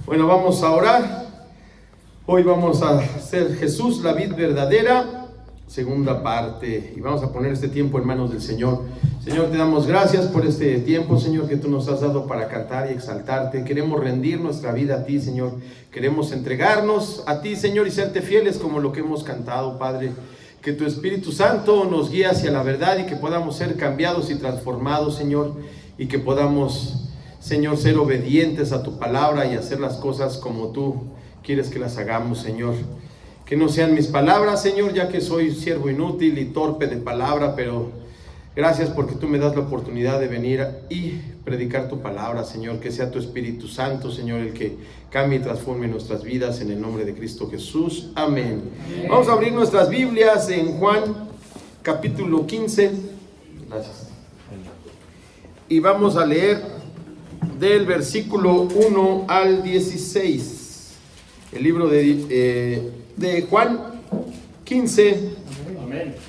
Bueno, vamos a orar. Hoy vamos a hacer Jesús, la vid verdadera, segunda parte. Y vamos a poner este tiempo en manos del Señor. Señor, te damos gracias por este tiempo, Señor, que tú nos has dado para cantar y exaltarte. Queremos rendir nuestra vida a ti, Señor. Queremos entregarnos a ti, Señor, y serte fieles como lo que hemos cantado, Padre. Que tu Espíritu Santo nos guíe hacia la verdad y que podamos ser cambiados y transformados, Señor. Y que podamos, Señor, ser obedientes a tu palabra y hacer las cosas como tú quieres que las hagamos, Señor. Que no sean mis palabras, Señor, ya que soy siervo inútil y torpe de palabra, pero gracias porque tú me das la oportunidad de venir y predicar tu palabra, Señor. Que sea tu Espíritu Santo, Señor, el que cambie y transforme nuestras vidas en el nombre de Cristo Jesús. Amén. Vamos a abrir nuestras Biblias en Juan, capítulo 15. Gracias. Y vamos a leer del versículo 1 al 16. El libro de Juan 15,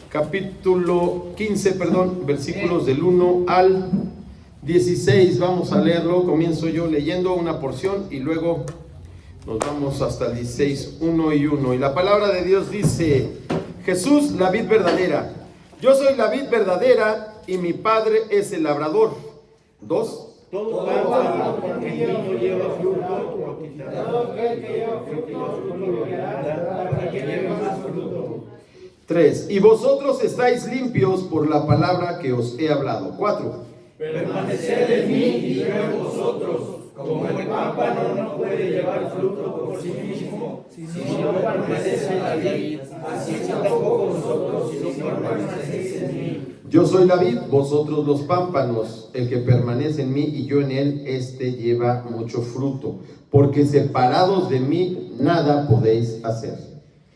capítulo 15, versículos del 1 al 16. Vamos a leerlo. Comienzo yo leyendo una porción y luego nos vamos hasta el 16, 1 y 1. Y la palabra de Dios dice: Jesús, la vid verdadera. Yo soy la vid verdadera y mi Padre es el labrador. 2. Todo pámpano que en mí no lleva fruto, todo aquel que lleva fruto, lo limpiará para que lleve más fruto. 3. Y vosotros estáis limpios por la palabra que os he hablado. 4. Permaneced en mí y yo en vosotros, como el pámpano no puede llevar fruto por sí mismo, si no permanece en la vid, así tampoco vosotros si no permanecéis en mí. Yo soy la vid, vosotros los pámpanos. El que permanece en mí y yo en él, éste lleva mucho fruto, porque separados de mí nada podéis hacer.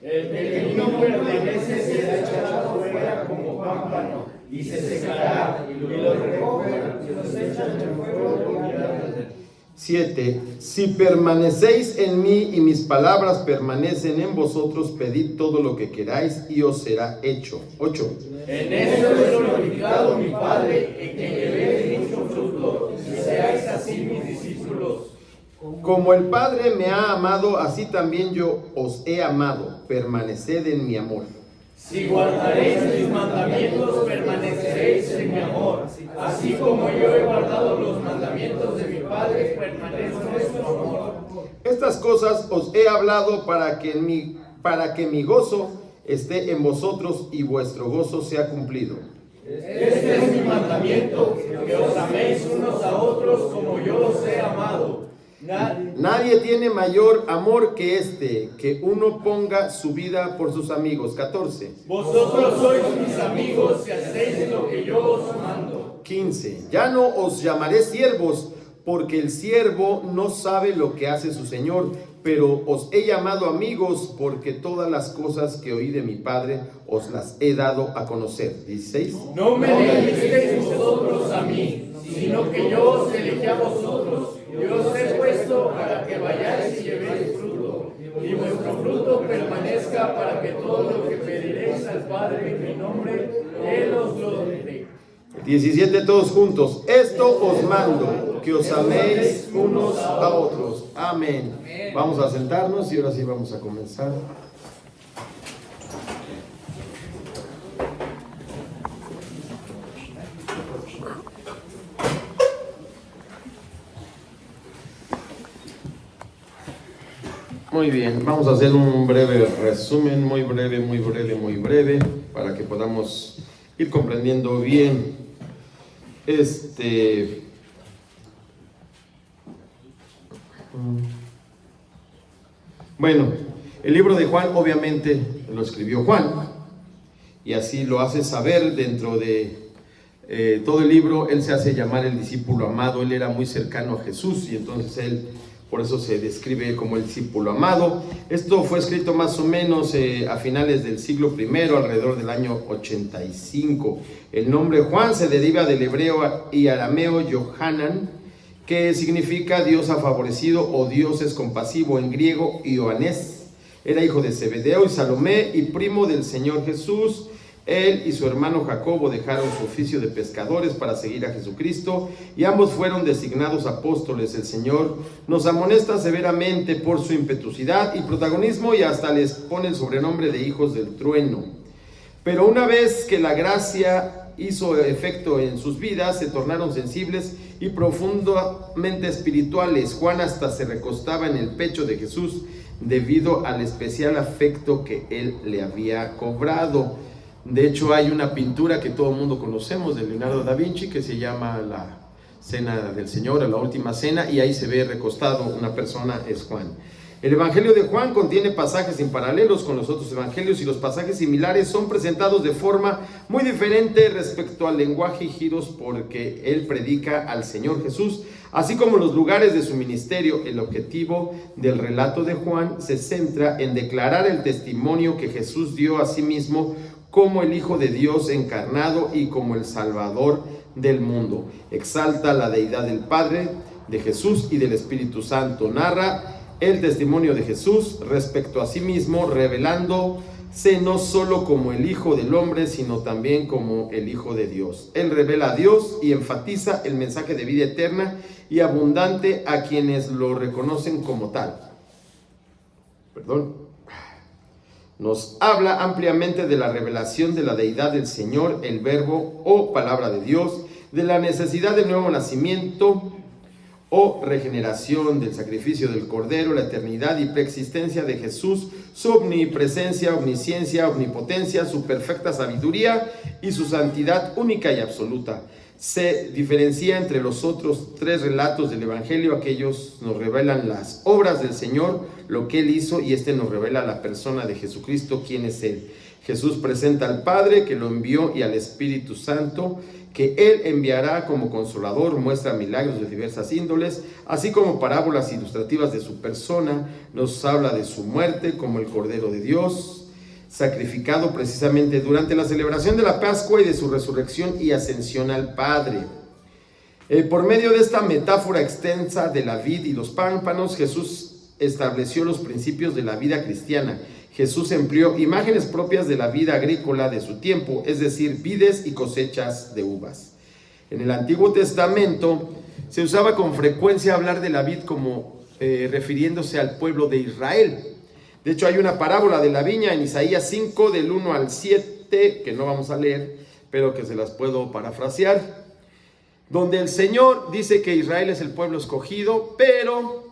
El que no permanece será echado fuera como pámpano, y se secará, y lo recogerán y los echan en fuego y arden. 7. Si permanecéis en mí y mis palabras permanecen en vosotros, pedid todo lo que queráis y os será hecho. 8. En esto es glorificado mi Padre, en que llevéis mucho fruto y seáis así mis discípulos. Como el Padre me ha amado, así también yo os he amado. Permaneced en mi amor. Si guardaréis mis mandamientos, permaneceréis en mi amor. Así como yo he guardado los mandamientos de mi Padre, permanezco en su amor. Estas cosas os he hablado para que mi gozo esté en vosotros y vuestro gozo sea cumplido. Este es mi mandamiento, que os améis unos a otros como yo os he amado. Nadie tiene mayor amor que este, que uno ponga su vida por sus amigos. 14. Vosotros sois mis amigos si hacéis lo que yo os mando. 15. Ya no os llamaré siervos, porque el siervo no sabe lo que hace su señor, pero os he llamado amigos, porque todas las cosas que oí de mi Padre os las he dado a conocer. 16. No me elegisteis vosotros a mí, sino que yo os elegí a vosotros. Yo os he puesto para que vayáis y llevéis fruto, y vuestro fruto permanezca, para que todo lo que pediréis al Padre en mi nombre, Él os lo dé. 17, todos juntos. Esto os mando, que os améis unos a otros. Amén. Vamos a sentarnos y ahora sí vamos a comenzar. Muy bien, vamos a hacer un breve resumen, muy breve, para que podamos ir comprendiendo bien Bueno, el libro de Juan obviamente lo escribió Juan, y así lo hace saber dentro de todo el libro. Él se hace llamar el discípulo amado. Él era muy cercano a Jesús y entonces él, por eso se describe como el discípulo amado. Esto fue escrito más o menos a finales del siglo I, alrededor del año 85. El nombre Juan se deriva del hebreo y arameo Yohanan, que significa Dios ha favorecido o Dios es compasivo, en griego Ioanés. Era hijo de Zebedeo y Salomé y primo del Señor Jesús. Él y su hermano Jacobo dejaron su oficio de pescadores para seguir a Jesucristo y ambos fueron designados apóstoles. El Señor nos amonesta severamente por su impetuosidad y protagonismo y hasta les pone el sobrenombre de hijos del trueno. Pero una vez que la gracia hizo efecto en sus vidas, se tornaron sensibles y profundamente espirituales. Juan hasta se recostaba en el pecho de Jesús debido al especial afecto que él le había cobrado. De hecho, hay una pintura que todo el mundo conocemos de Leonardo da Vinci que se llama La Cena del Señor, la Última Cena, y ahí se ve recostado una persona, es Juan. El Evangelio de Juan contiene pasajes en paralelos con los otros evangelios y los pasajes similares son presentados de forma muy diferente respecto al lenguaje y giros porque él predica al Señor Jesús, así como los lugares de su ministerio. El objetivo del relato de Juan se centra en declarar el testimonio que Jesús dio a sí mismo como el Hijo de Dios encarnado y como el Salvador del mundo. Exalta la deidad del Padre, de Jesús y del Espíritu Santo. Narra el testimonio de Jesús respecto a sí mismo, revelándose no solo como el Hijo del Hombre, sino también como el Hijo de Dios. Él revela a Dios y enfatiza el mensaje de vida eterna y abundante a quienes lo reconocen como tal. Nos habla ampliamente de la revelación de la deidad del Señor, el Verbo o palabra de Dios, de la necesidad del nuevo nacimiento o regeneración, del sacrificio del Cordero, la eternidad y preexistencia de Jesús, su omnipresencia, omnisciencia, omnipotencia, su perfecta sabiduría y su santidad única y absoluta. Se diferencia entre los otros tres relatos del Evangelio. Aquellos nos revelan las obras del Señor, lo que Él hizo, y este nos revela la persona de Jesucristo, quién es Él. Jesús presenta al Padre que lo envió y al Espíritu Santo que Él enviará como consolador. Muestra milagros de diversas índoles, así como parábolas ilustrativas de su persona. Nos habla de su muerte como el Cordero de Dios, sacrificado precisamente durante la celebración de la Pascua, y de su resurrección y ascensión al Padre. Por medio de esta metáfora extensa de la vid y los pámpanos, Jesús estableció los principios de la vida cristiana. Jesús empleó imágenes propias de la vida agrícola de su tiempo, es decir, vides y cosechas de uvas. En el Antiguo Testamento se usaba con frecuencia hablar de la vid como refiriéndose al pueblo de Israel. De hecho, hay una parábola de la viña en Isaías 5, del 1 al 7, que no vamos a leer, pero que se las puedo parafrasear, donde el Señor dice que Israel es el pueblo escogido, pero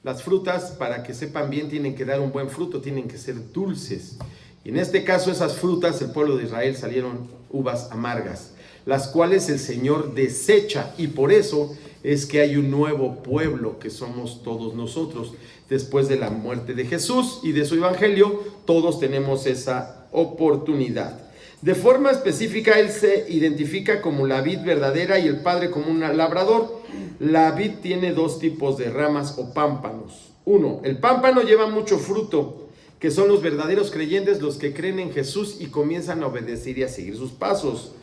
las frutas, para que sepan bien, tienen que dar un buen fruto, tienen que ser dulces. Y en este caso, esas frutas, el pueblo de Israel, salieron uvas amargas, las cuales el Señor desecha, y por eso es que hay un nuevo pueblo que somos todos nosotros. Después de la muerte de Jesús y de su evangelio, todos tenemos esa oportunidad. De forma específica, Él se identifica como la vid verdadera y el Padre como un labrador. La vid tiene dos tipos de ramas o pámpanos. Uno, el pámpano lleva mucho fruto, que son los verdaderos creyentes, los que creen en Jesús y comienzan a obedecer y a seguir sus pasos.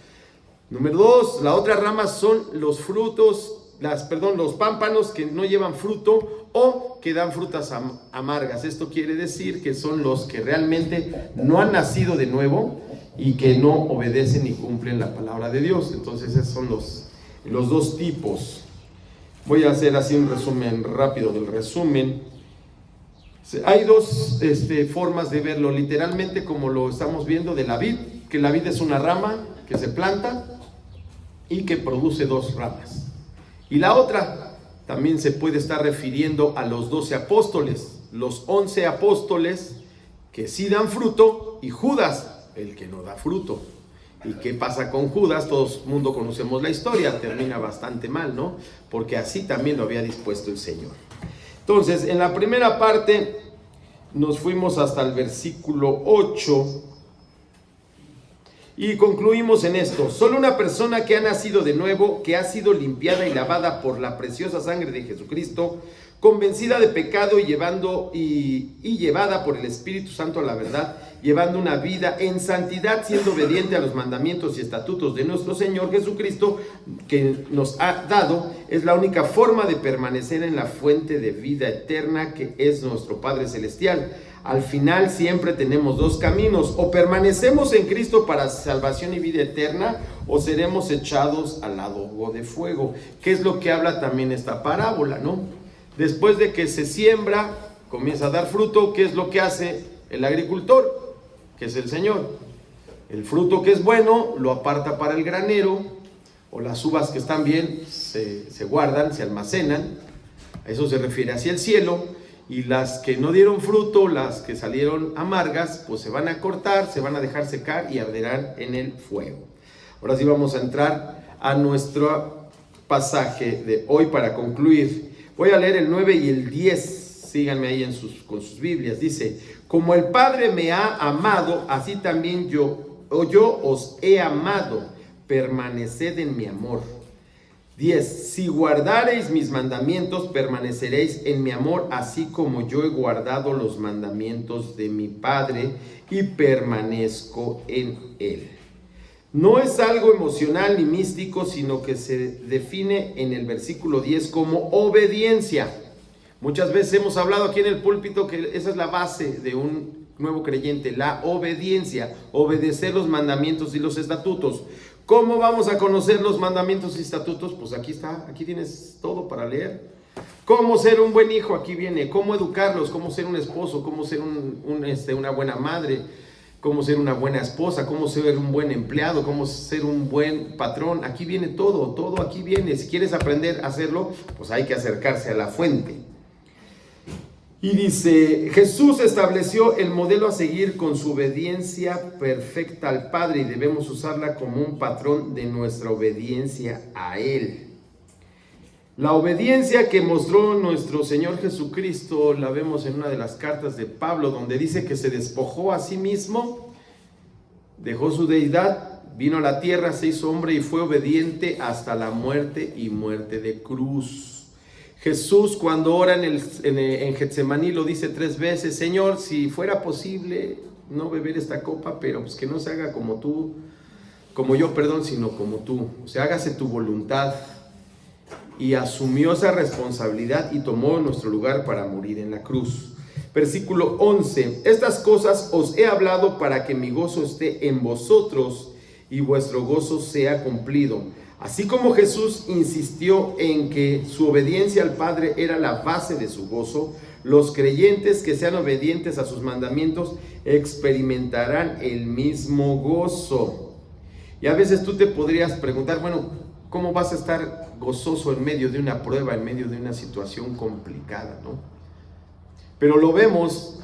Número dos, la otra rama son los los pámpanos que no llevan fruto o que dan frutas amargas. Esto quiere decir que son los que realmente no han nacido de nuevo y que no obedecen y cumplen la palabra de Dios. Entonces esos son los dos tipos. Voy a hacer así un resumen rápido del resumen. Hay dos formas de verlo, literalmente como lo estamos viendo de la vid, que la vid es una rama que se planta y que produce dos ramas. Y la otra también se puede estar refiriendo a los 12 apóstoles, los 11 apóstoles que sí dan fruto, y Judas, el que no da fruto. ¿Y qué pasa con Judas? Todo el mundo conocemos la historia, termina bastante mal, ¿no? Porque así también lo había dispuesto el Señor. Entonces, en la primera parte nos fuimos hasta el versículo 8 y concluimos en esto: solo una persona que ha nacido de nuevo, que ha sido limpiada y lavada por la preciosa sangre de Jesucristo, convencida de pecado y llevada por el Espíritu Santo a la verdad, llevando una vida en santidad, siendo obediente a los mandamientos y estatutos de nuestro Señor Jesucristo, que nos ha dado, es la única forma de permanecer en la fuente de vida eterna que es nuestro Padre Celestial. Al final siempre tenemos dos caminos: o permanecemos en Cristo para salvación y vida eterna, o seremos echados al lago de fuego, que es lo que habla también esta parábola, ¿no? Después de que se siembra, comienza a dar fruto. ¿Qué es lo que hace el agricultor? Que es el Señor. El fruto que es bueno lo aparta para el granero, o las uvas que están bien se guardan, se almacenan. A eso se refiere hacia el cielo. Y las que no dieron fruto, las que salieron amargas, pues se van a cortar, se van a dejar secar y arderán en el fuego. Ahora sí vamos a entrar a nuestro pasaje de hoy para concluir. Voy a leer el 9 y el 10. Síganme ahí con sus Biblias. Dice: como el Padre me ha amado, así también yo os he amado. Permaneced en mi amor. 10. Si guardareis mis mandamientos, permaneceréis en mi amor, así como yo he guardado los mandamientos de mi Padre y permanezco en él. No es algo emocional ni místico, sino que se define en el versículo 10 como obediencia. Muchas veces hemos hablado aquí en el púlpito que esa es la base de un nuevo creyente, la obediencia, obedecer los mandamientos y los estatutos. ¿Cómo vamos a conocer los mandamientos y estatutos? Pues aquí está, aquí tienes todo para leer. ¿Cómo ser un buen hijo? Aquí viene. ¿Cómo educarlos? ¿Cómo ser un esposo? ¿Cómo ser una buena madre? ¿Cómo ser una buena esposa? ¿Cómo ser un buen empleado? ¿Cómo ser un buen patrón? Aquí viene todo aquí viene. Si quieres aprender a hacerlo, pues hay que acercarse a la fuente. Y dice: Jesús estableció el modelo a seguir con su obediencia perfecta al Padre, y debemos usarla como un patrón de nuestra obediencia a Él. La obediencia que mostró nuestro Señor Jesucristo la vemos en una de las cartas de Pablo, donde dice que se despojó a sí mismo, dejó su deidad, vino a la tierra, se hizo hombre y fue obediente hasta la muerte y muerte de cruz. Jesús, cuando ora en Getsemaní, lo dice 3 veces: Señor, si fuera posible no beber esta copa, pero pues que no se haga como yo, sino como tú. O sea, hágase tu voluntad. Y asumió esa responsabilidad y tomó nuestro lugar para morir en la cruz. Versículo 11: estas cosas os he hablado para que mi gozo esté en vosotros y vuestro gozo sea cumplido. Así como Jesús insistió en que su obediencia al Padre era la base de su gozo, los creyentes que sean obedientes a sus mandamientos experimentarán el mismo gozo. Y a veces tú te podrías preguntar, bueno, ¿cómo vas a estar gozoso en medio de una prueba, en medio de una situación complicada, ¿no? Pero lo vemos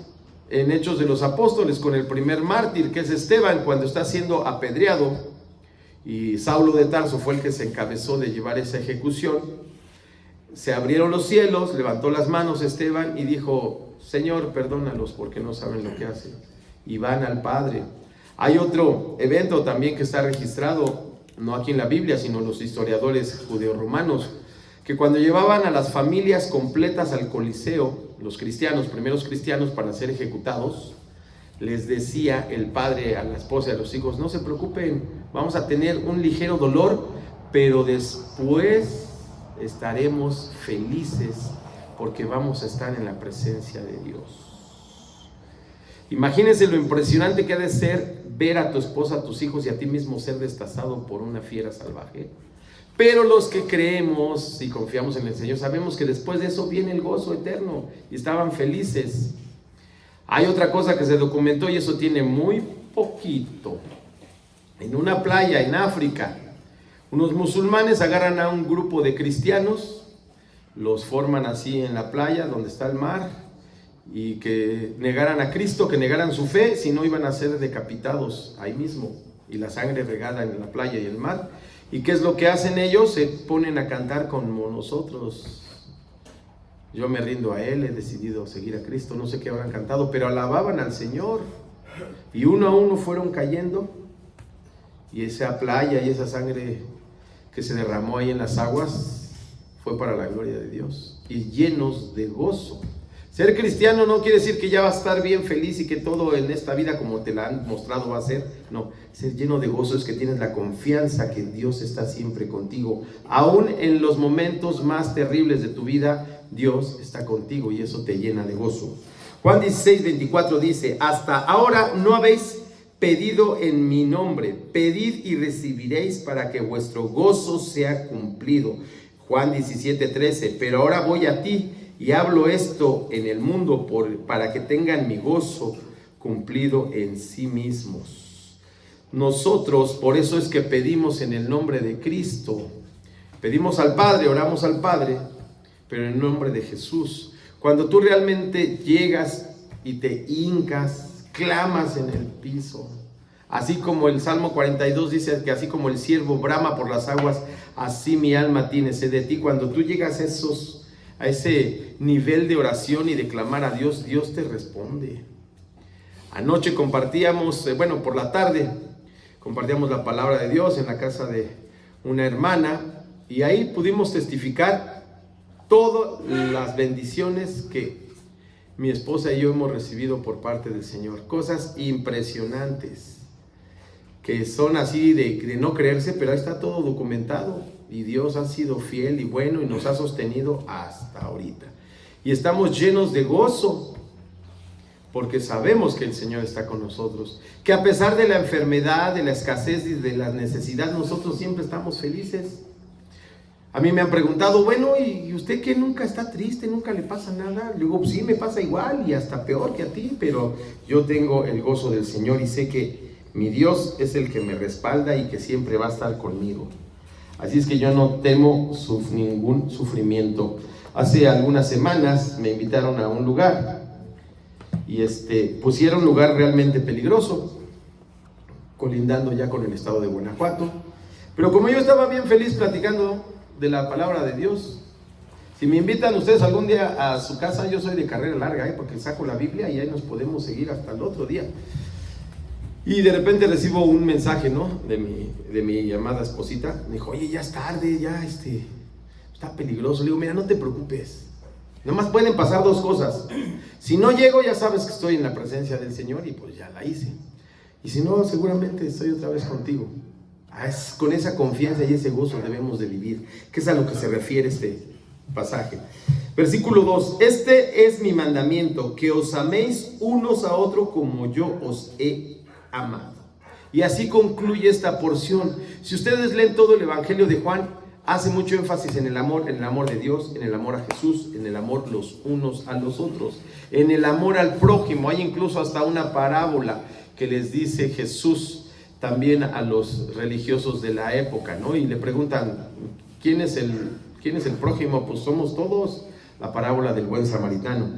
en Hechos de los Apóstoles con el primer mártir, que es Esteban, cuando está siendo apedreado. Y Saulo de Tarso fue el que se encabezó de llevar esa ejecución. Se abrieron los cielos, levantó las manos Esteban y dijo: Señor, perdónalos porque no saben lo que hacen. Y van al Padre. Hay otro evento también que está registrado, no aquí en la Biblia, sino los historiadores judeo-romanos, que cuando llevaban a las familias completas al Coliseo, los cristianos, primeros cristianos, para ser ejecutados, les decía el padre a la esposa y a los hijos: no se preocupen, vamos a tener un ligero dolor, pero después estaremos felices porque vamos a estar en la presencia de Dios. Imagínense lo impresionante que ha de ser ver a tu esposa, a tus hijos y a ti mismo ser destazado por una fiera salvaje. Pero los que creemos y confiamos en el Señor sabemos que después de eso viene el gozo eterno y estaban felices. Hay otra cosa que se documentó, y eso tiene muy poquito. En una playa en África, unos musulmanes agarran a un grupo de cristianos, los forman así en la playa donde está el mar, y que negaran a Cristo, que negaran su fe, si no iban a ser decapitados ahí mismo, y la sangre regada en la playa y el mar. ¿Y qué es lo que hacen ellos? Se ponen a cantar como nosotros. Yo me rindo a Él, he decidido seguir a Cristo. No sé qué habrán cantado, pero alababan al Señor. Y uno a uno fueron cayendo. Y esa playa y esa sangre que se derramó ahí en las aguas fue para la gloria de Dios. Y llenos de gozo. Ser cristiano no quiere decir que ya vas a estar bien feliz y que todo en esta vida como te la han mostrado va a ser. No, ser lleno de gozo es que tienes la confianza que Dios está siempre contigo. Aún en los momentos más terribles de tu vida, Dios está contigo y eso te llena de gozo. Juan 16, 24 dice: hasta ahora no habéis pedido en mi nombre. Pedid y recibiréis para que vuestro gozo sea cumplido. Juan 17, 13: pero ahora voy a ti y hablo esto en el mundo para que tengan mi gozo cumplido en sí mismos. Nosotros, por eso es que pedimos en el nombre de Cristo. Pedimos al Padre, oramos al Padre, pero en el nombre de Jesús. Cuando tú realmente llegas y te hincas, clamas en el piso, así como el Salmo 42 dice que así como el ciervo brama por las aguas, así mi alma tiene sed de ti. Cuando tú llegas a ese nivel de oración y de clamar a Dios, Dios te responde. Anoche compartíamos, por la tarde, compartíamos la palabra de Dios en la casa de una hermana, y ahí pudimos testificar todas las bendiciones que mi esposa y yo hemos recibido por parte del Señor. Cosas impresionantes, que son así de no creerse, pero ahí está todo documentado. Y Dios ha sido fiel y bueno y nos ha sostenido hasta ahorita. Y estamos llenos de gozo, porque sabemos que el Señor está con nosotros. Que a pesar de la enfermedad, de la escasez y de la necesidad, nosotros siempre estamos felices. A mí me han preguntado, bueno, ¿y usted qué? ¿Nunca está triste? ¿Nunca le pasa nada? Le digo, sí, me pasa igual y hasta peor que a ti, pero yo tengo el gozo del Señor y sé que mi Dios es el que me respalda y que siempre va a estar conmigo. Así es que yo no temo ningún sufrimiento. Hace algunas semanas me invitaron a un lugar y pues era un lugar realmente peligroso, colindando ya con el estado de Guanajuato. Pero como yo estaba bien feliz platicando de la palabra de Dios, si me invitan ustedes algún día a su casa, yo soy de carrera larga, porque saco la Biblia y ahí nos podemos seguir hasta el otro día. Y de repente recibo un mensaje, ¿no? De mi amada esposita. Me dijo, oye, ya es tarde, ya está peligroso. Le digo, mira, no te preocupes. Nomás pueden pasar dos cosas. Si no llego, ya sabes que estoy en la presencia del Señor y pues ya la hice. Y si no, seguramente estoy otra vez contigo. Con esa confianza y ese gozo debemos de vivir, que es a lo que se refiere este pasaje. Versículo 2: este es mi mandamiento, que os améis unos a otros como yo os he amado. Y así concluye esta porción. Si ustedes leen todo el Evangelio de Juan, hace mucho énfasis en el amor de Dios, en el amor a Jesús, en el amor los unos a los otros, en el amor al prójimo. Hay incluso hasta una parábola que les dice Jesús también a los religiosos de la época, ¿no? Y le preguntan, ¿quién es el prójimo? Pues somos todos. La parábola del buen samaritano.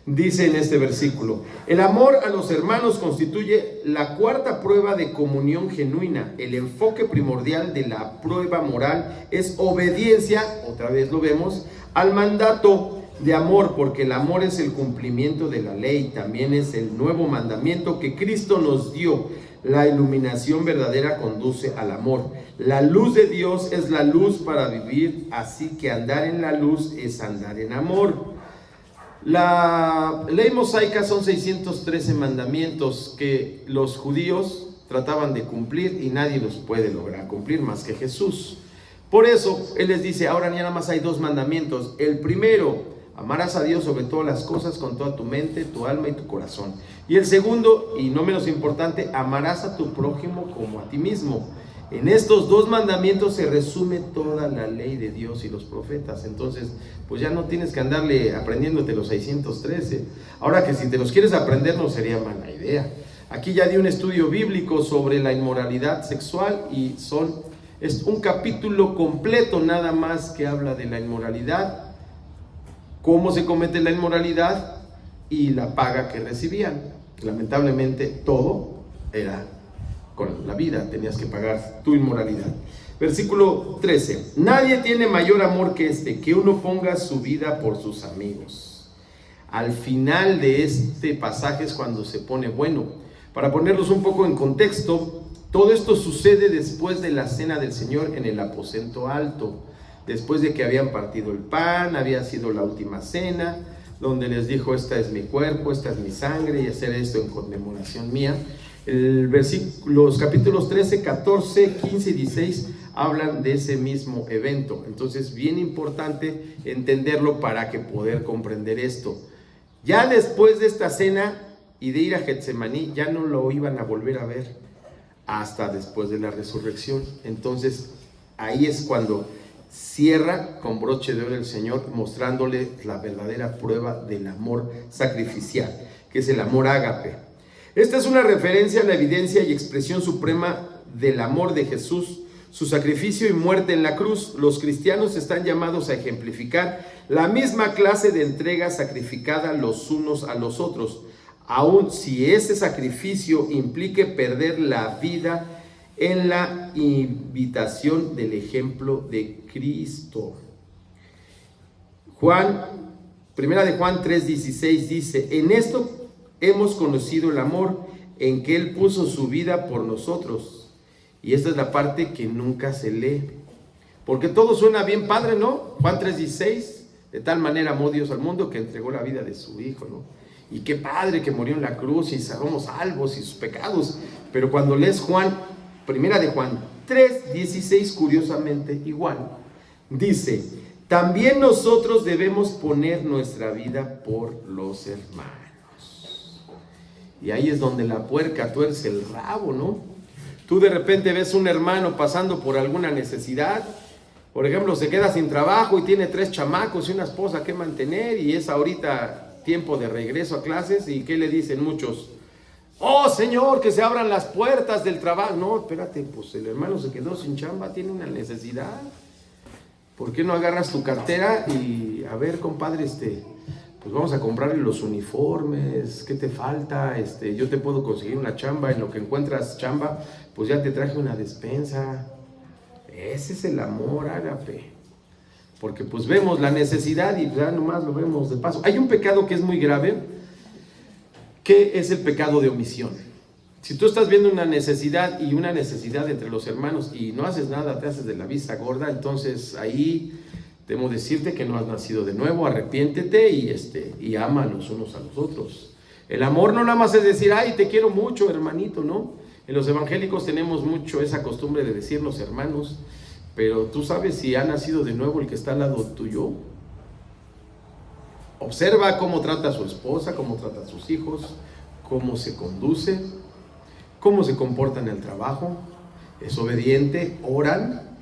Dice en este versículo: el amor a los hermanos constituye la cuarta prueba de comunión genuina. El enfoque primordial de la prueba moral es obediencia, otra vez lo vemos, al mandato de amor, porque el amor es el cumplimiento de la ley. También es el nuevo mandamiento que Cristo nos dio. La iluminación verdadera conduce al amor. La luz de Dios es la luz para vivir, así que andar en la luz es andar en amor. La ley mosaica son 613 mandamientos que los judíos trataban de cumplir y nadie los puede lograr cumplir más que Jesús. Por eso Él les dice, ahora ya nada más hay dos mandamientos. El primero, amarás a Dios sobre todas las cosas con toda tu mente, tu alma y tu corazón. Y el segundo, y no menos importante, amarás a tu prójimo como a ti mismo. En estos dos mandamientos se resume toda la ley de Dios y los profetas. Entonces, pues ya no tienes que andarle aprendiéndote los 613. Ahora que si te los quieres aprender no sería mala idea. Aquí ya di un estudio bíblico sobre la inmoralidad sexual y es un capítulo completo nada más que habla de la inmoralidad, cómo se comete la inmoralidad y la paga que recibían. Lamentablemente todo era con la vida, tenías que pagar tu inmoralidad. Versículo 13: nadie tiene mayor amor que que uno ponga su vida por sus amigos. Al final de este pasaje es cuando se pone bueno. Para ponerlos un poco en contexto, todo esto sucede después de la cena del Señor en el aposento alto. Después de que habían partido el pan, había sido la última cena, donde les dijo, esta es mi cuerpo, esta es mi sangre, y hacer esto en conmemoración mía. Los capítulos 13, 14, 15 y 16 hablan de ese mismo evento. Entonces, bien importante entenderlo para que poder comprender esto. Ya después de esta cena y de ir a Getsemaní, ya no lo iban a volver a ver hasta después de la resurrección. Entonces, ahí es cuando cierra con broche de oro el Señor, mostrándole la verdadera prueba del amor sacrificial, que es el amor ágape. Esta es una referencia a la evidencia y expresión suprema del amor de Jesús, su sacrificio y muerte en la cruz. Los cristianos están llamados a ejemplificar la misma clase de entrega sacrificada los unos a los otros, aun si ese sacrificio implique perder la vida en la imitación del ejemplo de Cristo. Primera de Juan 3:16 dice: en esto hemos conocido el amor, en que Él puso su vida por nosotros. Y esta es la parte que nunca se lee, porque todo suena bien padre, ¿no? Juan 3:16, de tal manera amó Dios al mundo que entregó la vida de su Hijo, ¿no? Y qué padre que murió en la cruz y somos salvos y sus pecados. Pero cuando lees Primera de Juan 3:16, curiosamente igual, dice: también nosotros debemos poner nuestra vida por los hermanos. Y ahí es donde la puerca tuerce el rabo, ¿no? Tú de repente ves un hermano pasando por alguna necesidad, por ejemplo, se queda sin trabajo y tiene 3 chamacos y una esposa que mantener, y es ahorita tiempo de regreso a clases, y ¿qué le dicen muchos? Oh Señor, que se abran las puertas del trabajo. No, espérate, pues el hermano se quedó sin chamba, tiene una necesidad. ¿Por qué no agarras tu cartera y a ver, compadre, pues vamos a comprarle los uniformes? ¿Qué te falta? Yo te puedo conseguir una chamba, en lo que encuentras chamba, pues ya te traje una despensa. Ese es el amor ágape. Porque pues vemos la necesidad y ya nomás lo vemos de paso. Hay un pecado que es muy grave, que es el pecado de omisión. Si tú estás viendo una necesidad entre los hermanos y no haces nada, te haces de la vista gorda, entonces ahí temo decirte que no has nacido de nuevo. Arrepiéntete y ama los unos a los otros. El amor no nada más es decir: ay, te quiero mucho, hermanito, ¿no? En los evangélicos tenemos mucho esa costumbre de decirnos hermanos, pero tú sabes si ha nacido de nuevo el que está al lado tuyo. Observa cómo trata a su esposa, cómo trata a sus hijos, cómo se conduce, cómo se comporta en el trabajo. Es obediente, oran,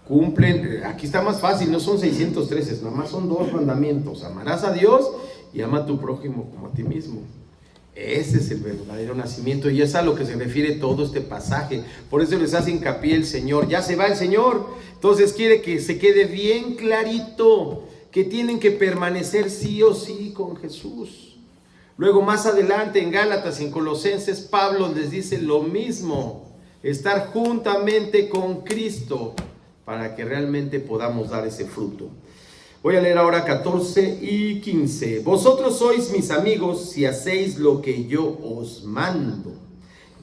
cumplen. Aquí está más fácil, no son 613, nada más son 2 mandamientos: amarás a Dios y ama a tu prójimo como a ti mismo. Ese es el verdadero nacimiento, y es a lo que se refiere todo este pasaje. Por eso les hace hincapié el Señor. Ya se va el Señor, entonces quiere que se quede bien clarito que tienen que permanecer sí o sí con Jesús. Luego más adelante en Gálatas y en Colosenses, Pablo les dice lo mismo: estar juntamente con Cristo para que realmente podamos dar ese fruto. Voy a leer ahora 14 y 15. Vosotros sois mis amigos si hacéis lo que yo os mando.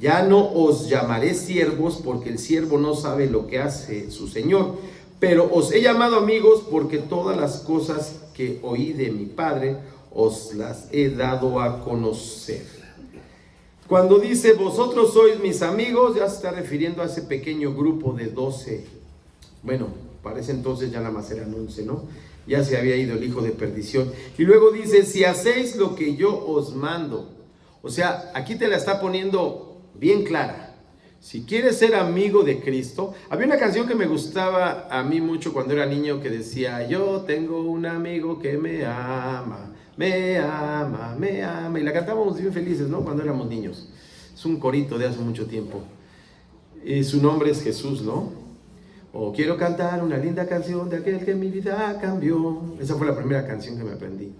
Ya no os llamaré siervos, porque el siervo no sabe lo que hace su señor, pero os he llamado amigos, porque todas las cosas que oí de mi Padre os las he dado a conocer. Cuando dice vosotros sois mis amigos, ya se está refiriendo a ese pequeño grupo de 12. Bueno, parece entonces ya nada más eran 11, ¿no? Ya se había ido el hijo de perdición. Y luego dice: si hacéis lo que yo os mando. O sea, aquí te la está poniendo bien clara. Si quieres ser amigo de Cristo. Había una canción que me gustaba a mí mucho cuando era niño, que decía: yo tengo un amigo que me ama, me ama, me ama. Y la cantábamos bien felices, ¿no? Cuando éramos niños. Es un corito de hace mucho tiempo. Y su nombre es Jesús, ¿no? O quiero cantar una linda canción de aquel que mi vida cambió. Esa fue la primera canción que me aprendí.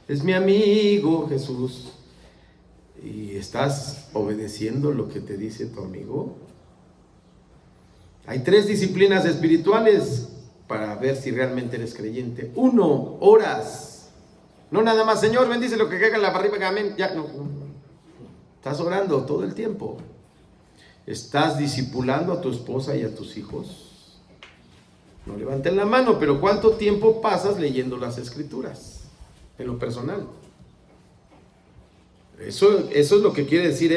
Es mi amigo Jesús. ¿Y estás obedeciendo lo que te dice tu amigo? Hay 3 disciplinas espirituales para ver si realmente eres creyente. 1, oras. No nada más: Señor, bendice lo que caiga en la barriga, amén. Ya, no. Estás orando todo el tiempo. ¿Estás discipulando a tu esposa y a tus hijos? No levanten la mano, pero ¿cuánto tiempo pasas leyendo las Escrituras en lo personal? Eso es lo que quiere decir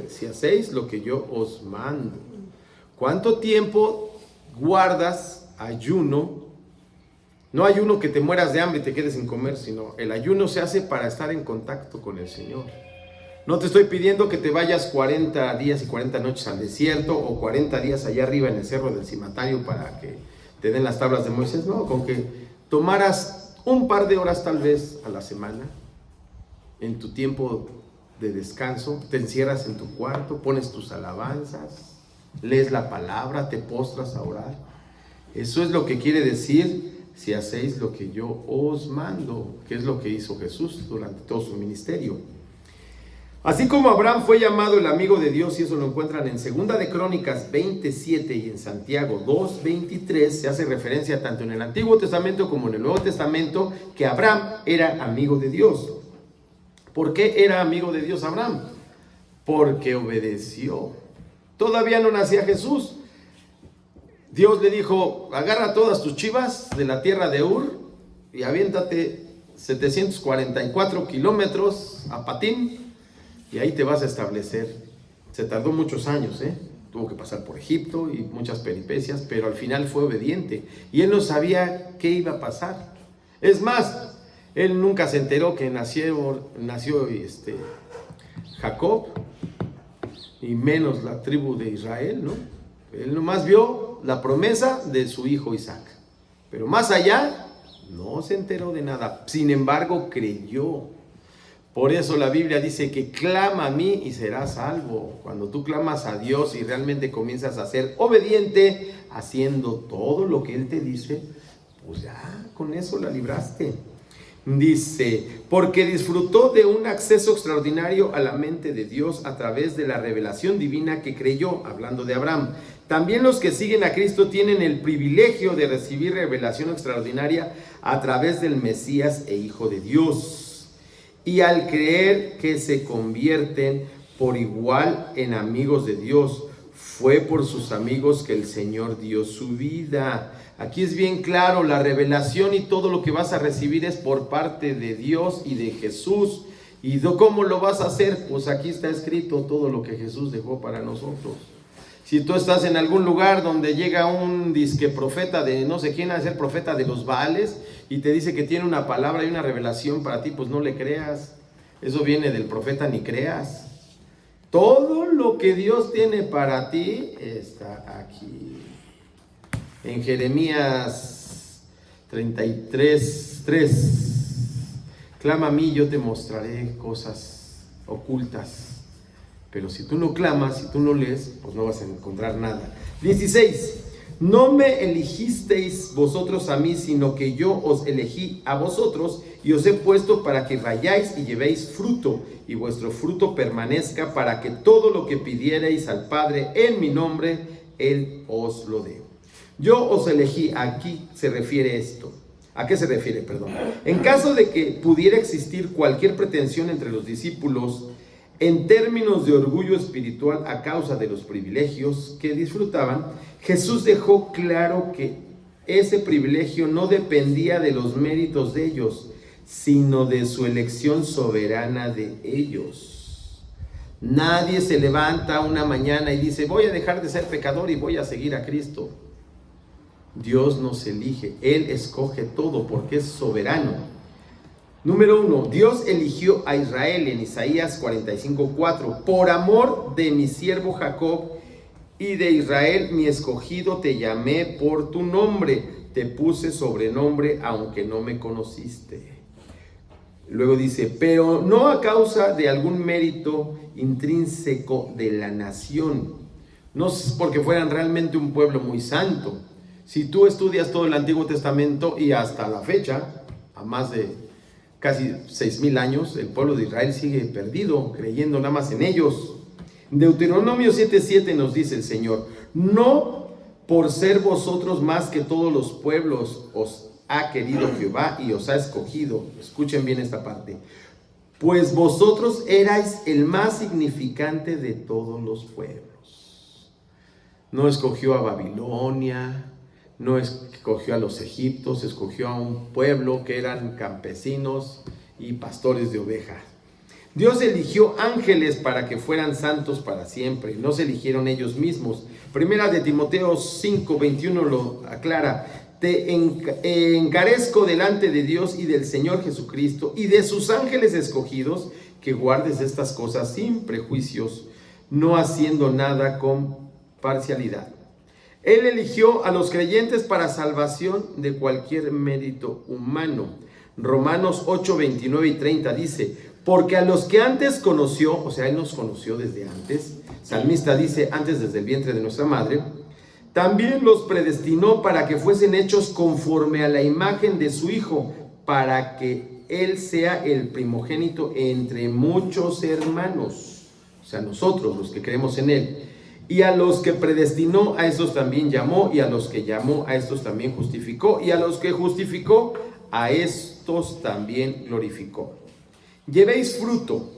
si hacéis lo que yo os mando. ¿Cuánto tiempo guardas ayuno No hay uno que te mueras de hambre y te quedes sin comer, sino el ayuno se hace para estar en contacto con el Señor. No te estoy pidiendo que te vayas 40 días y 40 noches al desierto o 40 días allá arriba en el cerro del cimatario para que te den las tablas de Moisés. No, con que tomaras un par de horas tal vez a la semana en tu tiempo de descanso, te encierras en tu cuarto, pones tus alabanzas, lees la palabra, te postras a orar. Eso es lo que quiere decir: si hacéis lo que yo os mando, que es lo que hizo Jesús durante todo su ministerio. Así como Abraham fue llamado el amigo de Dios, y eso lo encuentran en 2 de Crónicas 27 y en Santiago 2:23, se hace referencia tanto en el Antiguo Testamento como en el Nuevo Testamento que Abraham era amigo de Dios. ¿Por qué era amigo de Dios Abraham? Porque obedeció. Todavía no nacía Jesús. Dios le dijo: agarra todas tus chivas de la tierra de Ur y aviéntate 744 kilómetros a patín, y ahí te vas a establecer. Se tardó muchos años, tuvo que pasar por Egipto y muchas peripecias, pero al final fue obediente. Y él no sabía qué iba a pasar. Es más, él nunca se enteró que nació Jacob, y menos la tribu de Israel, ¿no? Él nomás vio la promesa de su hijo Isaac. Pero más allá, no se enteró de nada. Sin embargo, creyó. Por eso la Biblia dice que clama a mí y serás salvo. Cuando tú clamas a Dios y realmente comienzas a ser obediente, haciendo todo lo que Él te dice, pues ya con eso la libraste. Dice: porque disfrutó de un acceso extraordinario a la mente de Dios a través de la revelación divina que creyó, hablando de Abraham. También los que siguen a Cristo tienen el privilegio de recibir revelación extraordinaria a través del Mesías e Hijo de Dios. Y al creer que se convierten por igual en amigos de Dios, fue por sus amigos que el Señor dio su vida. Aquí es bien claro, la revelación y todo lo que vas a recibir es por parte de Dios y de Jesús. ¿Y cómo lo vas a hacer? Pues aquí está escrito todo lo que Jesús dejó para nosotros. Si tú estás en algún lugar donde llega un disque profeta de no sé quién, a ser profeta de los Baales, y te dice que tiene una palabra y una revelación para ti, pues no le creas. Eso viene del profeta, ni creas. Todo lo que Dios tiene para ti está aquí. En Jeremías 33:3, clama a mí, yo te mostraré cosas ocultas. Pero si tú no clamas, si tú no lees, pues no vas a encontrar nada. 16. No me elegisteis vosotros a mí, sino que yo os elegí a vosotros y os he puesto para que vayáis y llevéis fruto, y vuestro fruto permanezca, para que todo lo que pidierais al Padre en mi nombre, Él os lo dé. Yo os elegí, aquí se refiere esto. ¿A qué se refiere? Perdón. En caso de que pudiera existir cualquier pretensión entre los discípulos en términos de orgullo espiritual a causa de los privilegios que disfrutaban, Jesús dejó claro que ese privilegio no dependía de los méritos de ellos, sino de su elección soberana de ellos. Nadie se levanta una mañana y dice: voy a dejar de ser pecador y voy a seguir a Cristo. Dios nos elige, Él escoge todo porque es soberano. Número 1, Dios eligió a Israel en Isaías 45:4. Por amor de mi siervo Jacob y de Israel, mi escogido, te llamé por tu nombre, te puse sobrenombre aunque no me conociste. Luego dice: pero no a causa de algún mérito intrínseco de la nación, no es porque fueran realmente un pueblo muy santo. Si tú estudias todo el Antiguo Testamento y hasta la fecha, a más de casi 6,000 años, el pueblo de Israel sigue perdido, creyendo nada más en ellos. Deuteronomio 7:7 nos dice el Señor: no por ser vosotros más que todos los pueblos os ha querido Jehová y os ha escogido. Escuchen bien esta parte. Pues vosotros erais el más significante de todos los pueblos. No escogió a Babilonia, no escogió a los egipcios, escogió a un pueblo que eran campesinos y pastores de ovejas. Dios eligió ángeles para que fueran santos para siempre, no se eligieron ellos mismos. Primera de Timoteo 5:21 lo aclara: te encarezco delante de Dios y del Señor Jesucristo y de sus ángeles escogidos, que guardes estas cosas sin prejuicios, no haciendo nada con parcialidad. Él eligió a los creyentes para salvación de cualquier mérito humano. Romanos 8, 29 y 30 dice: porque a los que antes conoció, o sea, Él nos conoció desde antes, salmista dice, antes desde el vientre de nuestra madre, también los predestinó para que fuesen hechos conforme a la imagen de su Hijo, para que Él sea el primogénito entre muchos hermanos, o sea, nosotros los que creemos en Él. Y a los que predestinó, a estos también llamó, y a los que llamó, a estos también justificó, y a los que justificó, a estos también glorificó. Llevéis fruto.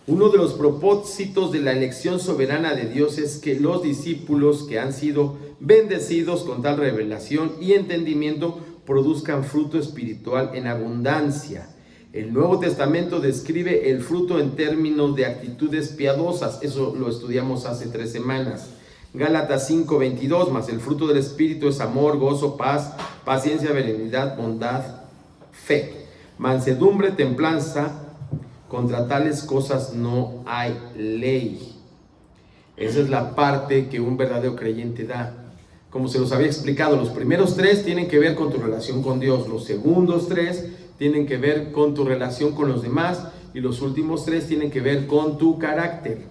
Uno de los propósitos de la elección soberana de Dios es que los discípulos que han sido bendecidos con tal revelación y entendimiento produzcan fruto espiritual en abundancia. El Nuevo Testamento describe el fruto en términos de actitudes piadosas. Eso lo estudiamos hace 3 semanas. Gálatas 5:22, mas el fruto del Espíritu es amor, gozo, paz, paciencia, benignidad, bondad, fe, mansedumbre, templanza. Contra tales cosas no hay ley. Esa es la parte que un verdadero creyente da. Como se los había explicado, los primeros 3 tienen que ver con tu relación con Dios. Los segundos 3 tienen que ver con tu relación con los demás. Y los últimos 3 tienen que ver con tu carácter.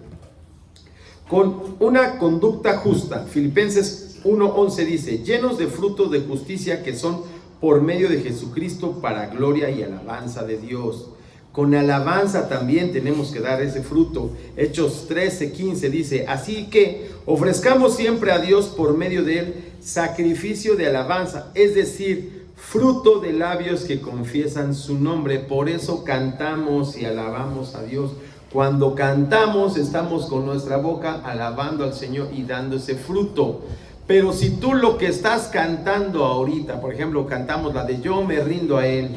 Con una conducta justa. Filipenses 1:11 dice: llenos de frutos de justicia que son por medio de Jesucristo para gloria y alabanza de Dios. Con alabanza también tenemos que dar ese fruto. Hechos 13:15 dice: así que ofrezcamos siempre a Dios por medio de Él sacrificio de alabanza, es decir, fruto de labios que confiesan su nombre. Por eso cantamos y alabamos a Dios. Cuando cantamos estamos con nuestra boca alabando al Señor y dando ese fruto. Pero si tú lo que estás cantando ahorita, por ejemplo, cantamos la de Yo me rindo a Él,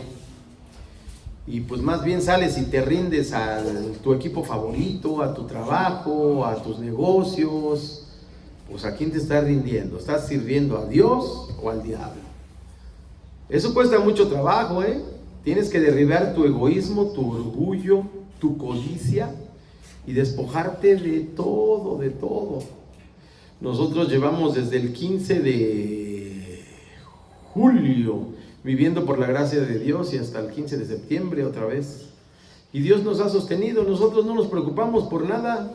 y pues más bien sales y te rindes a tu equipo favorito, a tu trabajo, a tus negocios, pues ¿a quién te estás rindiendo? ¿Estás sirviendo a Dios o al diablo? Eso cuesta mucho trabajo, ¿eh? Tienes que derribar tu egoísmo, tu orgullo, tu codicia y despojarte de todo, de todo. Nosotros llevamos desde el 15 de julio viviendo por la gracia de Dios y hasta el 15 de septiembre otra vez. Y Dios nos ha sostenido, nosotros no nos preocupamos por nada.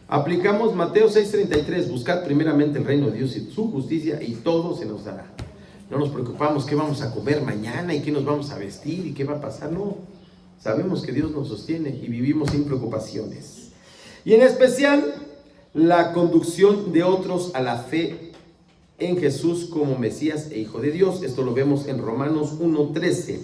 Aplicamos Mateo 6:33, buscad primeramente el reino de Dios y su justicia y todo se nos dará. No nos preocupamos qué vamos a comer mañana y qué nos vamos a vestir y qué va a pasar, no. Sabemos que Dios nos sostiene y vivimos sin preocupaciones. Y en especial, la conducción de otros a la fe en Jesús como Mesías e Hijo de Dios. Esto lo vemos en Romanos 1:13.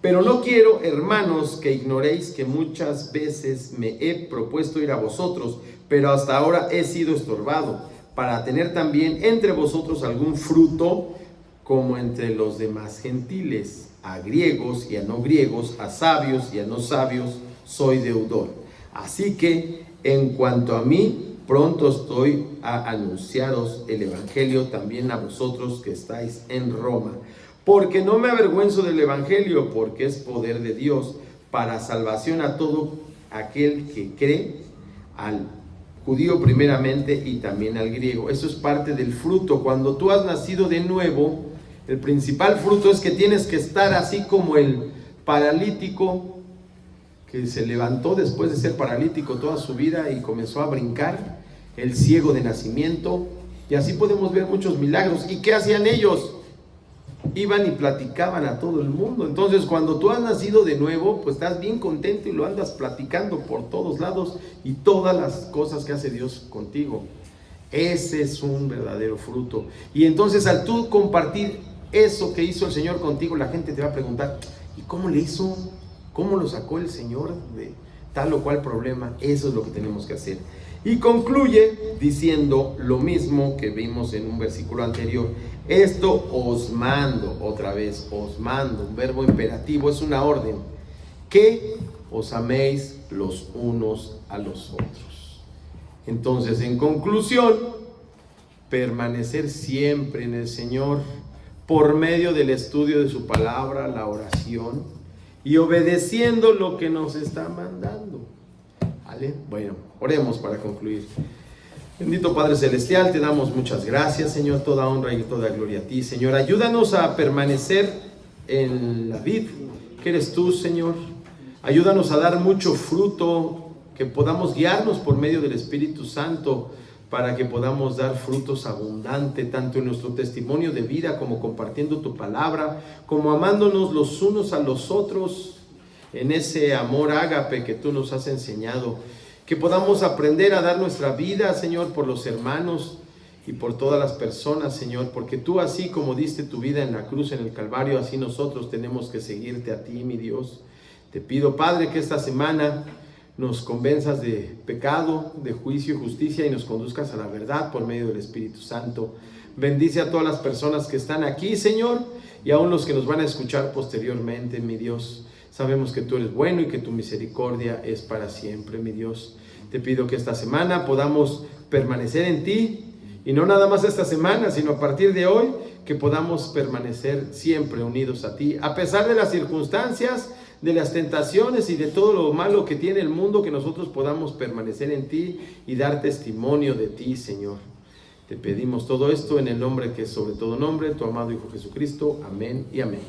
Pero no quiero, hermanos, que ignoréis que muchas veces me he propuesto ir a vosotros, pero hasta ahora he sido estorbado, para tener también entre vosotros algún fruto, como entre los demás gentiles. A griegos y a no griegos, a sabios y a no sabios, soy deudor. Así que, en cuanto a mí, pronto estoy a anunciaros el evangelio también a vosotros que estáis en Roma. Porque no me avergüenzo del evangelio, porque es poder de Dios para salvación a todo aquel que cree, al judío primeramente y también al griego. Eso es parte del fruto. Cuando tú has nacido de nuevo, el principal fruto es que tienes que estar así como el paralítico que se levantó después de ser paralítico toda su vida y comenzó a brincar, el ciego de nacimiento, y así podemos ver muchos milagros. ¿Y qué hacían ellos? Iban y platicaban a todo el mundo. Entonces, cuando tú has nacido de nuevo, pues estás bien contento y lo andas platicando por todos lados y todas las cosas que hace Dios contigo. Ese es un verdadero fruto. Y entonces, al tú compartir eso que hizo el Señor contigo, la gente te va a preguntar: ¿y cómo le hizo? ¿Cómo lo sacó el Señor de tal o cual problema? Eso es lo que tenemos que hacer. Y concluye diciendo lo mismo que vimos en un versículo anterior. Esto os mando, otra vez, os mando, un verbo imperativo, es una orden, que os améis los unos a los otros. Entonces, en conclusión, permanecer siempre en el Señor, por medio del estudio de su palabra, la oración y obedeciendo lo que nos está mandando. ¿Vale? Bueno, oremos para concluir. Bendito Padre Celestial, te damos muchas gracias, Señor, toda honra y toda gloria a ti, Señor. Ayúdanos a permanecer en la vid que eres tú, Señor. Ayúdanos a dar mucho fruto, que podamos guiarnos por medio del Espíritu Santo para que podamos dar frutos abundantes, tanto en nuestro testimonio de vida como compartiendo tu palabra, como amándonos los unos a los otros en ese amor ágape que tú nos has enseñado. Que podamos aprender a dar nuestra vida, Señor, por los hermanos y por todas las personas, Señor, porque tú, así como diste tu vida en la cruz, en el Calvario, así nosotros tenemos que seguirte a ti, mi Dios. Te pido, Padre, que esta semana nos convenzas de pecado, de juicio y justicia y nos conduzcas a la verdad por medio del Espíritu Santo. Bendice a todas las personas que están aquí, Señor, y aún los que nos van a escuchar posteriormente, mi Dios. Sabemos que tú eres bueno y que tu misericordia es para siempre, mi Dios. Te pido que esta semana podamos permanecer en ti, y no nada más esta semana, sino a partir de hoy, que podamos permanecer siempre unidos a ti, a pesar de las circunstancias, de las tentaciones y de todo lo malo que tiene el mundo, que nosotros podamos permanecer en ti y dar testimonio de ti, Señor. Te pedimos todo esto en el nombre que es sobre todo nombre, tu amado Hijo Jesucristo. Amén y amén.